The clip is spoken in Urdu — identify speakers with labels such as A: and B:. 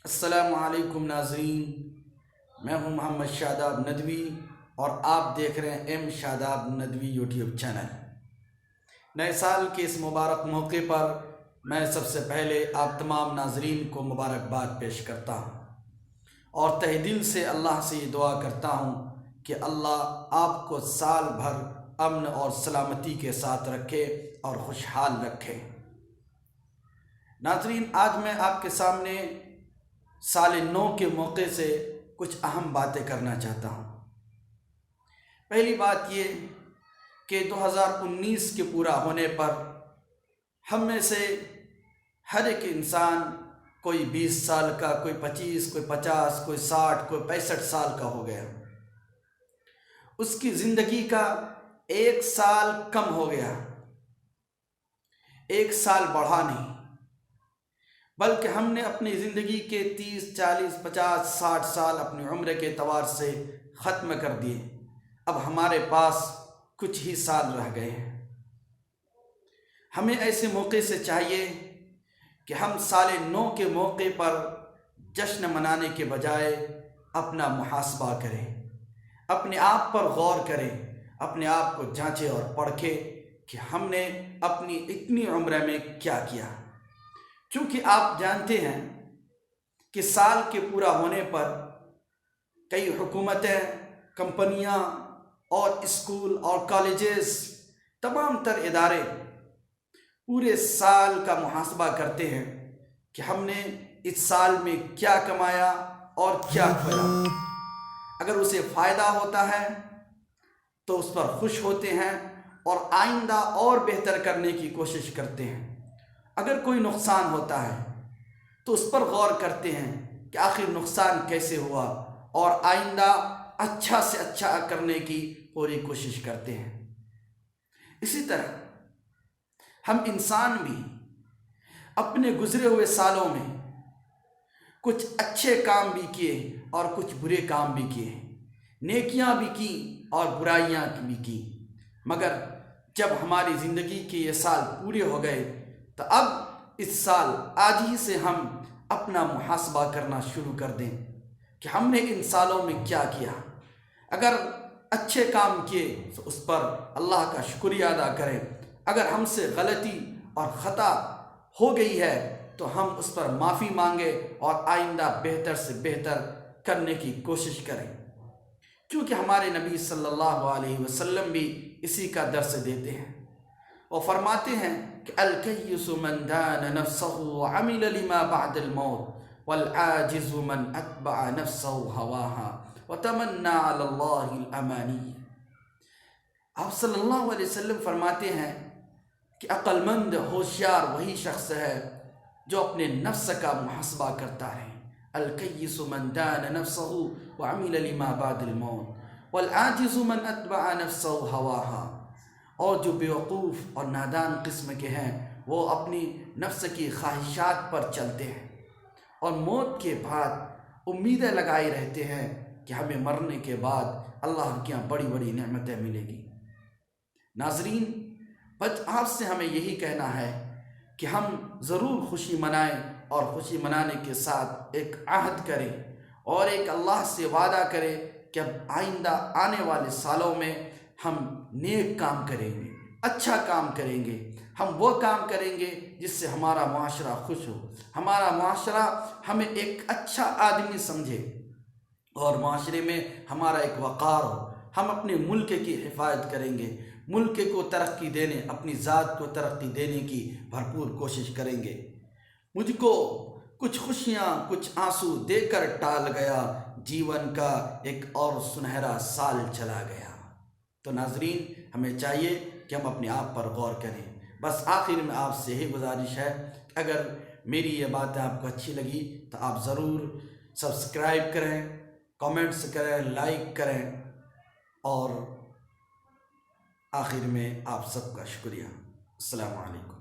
A: السلام علیکم ناظرین، میں ہوں محمد شاداب ندوی اور آپ دیکھ رہے ہیں ایم شاداب ندوی یوٹیوب چینل۔ نئے سال کے اس مبارک موقع پر میں سب سے پہلے آپ تمام ناظرین کو مبارکباد پیش کرتا ہوں اور تہ دل سے اللہ سے یہ دعا کرتا ہوں کہ اللہ آپ کو سال بھر امن اور سلامتی کے ساتھ رکھے اور خوشحال رکھے۔ ناظرین، آج میں آپ کے سامنے سال نو کے موقع سے کچھ اہم باتیں کرنا چاہتا ہوں۔ پہلی بات یہ کہ 2019 کے پورا ہونے پر ہم میں سے ہر ایک انسان کوئی 20 سال کا، کوئی 25، کوئی 50، کوئی 60، کوئی 65 سال کا ہو گیا۔ اس کی زندگی کا 1 سال کم ہو گیا، 1 سال بڑھا نہیں، بلکہ ہم نے اپنی زندگی کے 30، 40، 50، 60 سال اپنی عمر کے اعتبار سے ختم کر دیے۔ اب ہمارے پاس کچھ ہی سال رہ گئے ہیں۔ ہمیں ایسے موقع سے چاہیے کہ ہم سال نو کے موقع پر جشن منانے کے بجائے اپنا محاسبہ کریں، اپنے آپ پر غور کریں، اپنے آپ کو جانچیں اور پرکھیں کہ ہم نے اپنی اتنی عمر میں کیا کیا۔ چونکہ آپ جانتے ہیں کہ سال کے پورا ہونے پر کئی حکومتیں، کمپنیاں اور اسکول اور کالجز، تمام تر ادارے پورے سال کا محاسبہ کرتے ہیں کہ ہم نے اس سال میں کیا کمایا اور کیا کھویا۔ اگر اسے فائدہ ہوتا ہے تو اس پر خوش ہوتے ہیں اور آئندہ اور بہتر کرنے کی کوشش کرتے ہیں۔ اگر کوئی نقصان ہوتا ہے تو اس پر غور کرتے ہیں کہ آخر نقصان کیسے ہوا اور آئندہ اچھا سے اچھا کرنے کی پوری کوشش کرتے ہیں۔ اسی طرح ہم انسان بھی اپنے گزرے ہوئے سالوں میں کچھ اچھے کام بھی کیے اور کچھ برے کام بھی کیے، نیکیاں بھی کی اور برائیاں بھی کی، مگر جب ہماری زندگی کے یہ سال پورے ہو گئے تو اب اس سال آج ہی سے ہم اپنا محاسبہ کرنا شروع کر دیں کہ ہم نے ان سالوں میں کیا کیا۔ اگر اچھے کام کیے تو اس پر اللہ کا شکریہ ادا کریں، اگر ہم سے غلطی اور خطا ہو گئی ہے تو ہم اس پر معافی مانگیں اور آئندہ بہتر سے بہتر کرنے کی کوشش کریں، کیونکہ ہمارے نبی صلی اللہ علیہ وسلم بھی اسی کا درس دیتے ہیں۔ وہ فرماتے ہیں کہ الکیس من دان نفسہ وعمل لما بعد الموت والعاجز من اتبع نفسہ ہواها وتمنى علی اللہ الامانی۔ آپ صلی اللہ علیہ وسلم فرماتے ہیں کہ عقل مند، ہوشیار وہی شخص ہے جو اپنے نفس کا محاسبہ کرتا ہے۔ الکیس من دان نفسہ وعمل لما بعد الموت والعاجز من اتبع نفسہ ہواها۔ اور جو بیوقوف اور نادان قسم کے ہیں وہ اپنی نفس کی خواہشات پر چلتے ہیں اور موت کے بعد امیدیں لگائے رہتے ہیں کہ ہمیں مرنے کے بعد اللہ کی یہاں بڑی بڑی نعمتیں ملے گی۔ ناظرین، بس آپ سے ہمیں یہی کہنا ہے کہ ہم ضرور خوشی منائیں اور خوشی منانے کے ساتھ ایک عہد کریں اور ایک اللہ سے وعدہ کریں کہ اب آئندہ آنے والے سالوں میں ہم نیک کام کریں گے، اچھا کام کریں گے، ہم وہ کام کریں گے جس سے ہمارا معاشرہ خوش ہو، ہمارا معاشرہ ہمیں ایک اچھا آدمی سمجھے اور معاشرے میں ہمارا ایک وقار ہو۔ ہم اپنے ملک کی حفاظت کریں گے، ملک کو ترقی دینے، اپنی ذات کو ترقی دینے کی بھرپور کوشش کریں گے۔ مجھ کو کچھ خوشیاں، کچھ آنسو دے کر ٹال گیا، جیون کا ایک اور سنہرا سال چلا گیا۔ تو ناظرین، ہمیں چاہیے کہ ہم اپنے آپ پر غور کریں۔ بس آخر میں آپ سے یہی گزارش ہے کہ اگر میری یہ باتیں آپ کو اچھی لگی تو آپ ضرور سبسکرائب کریں، کامنٹس کریں، لائک کریں اور آخر میں آپ سب کا شکریہ۔ السلام علیکم۔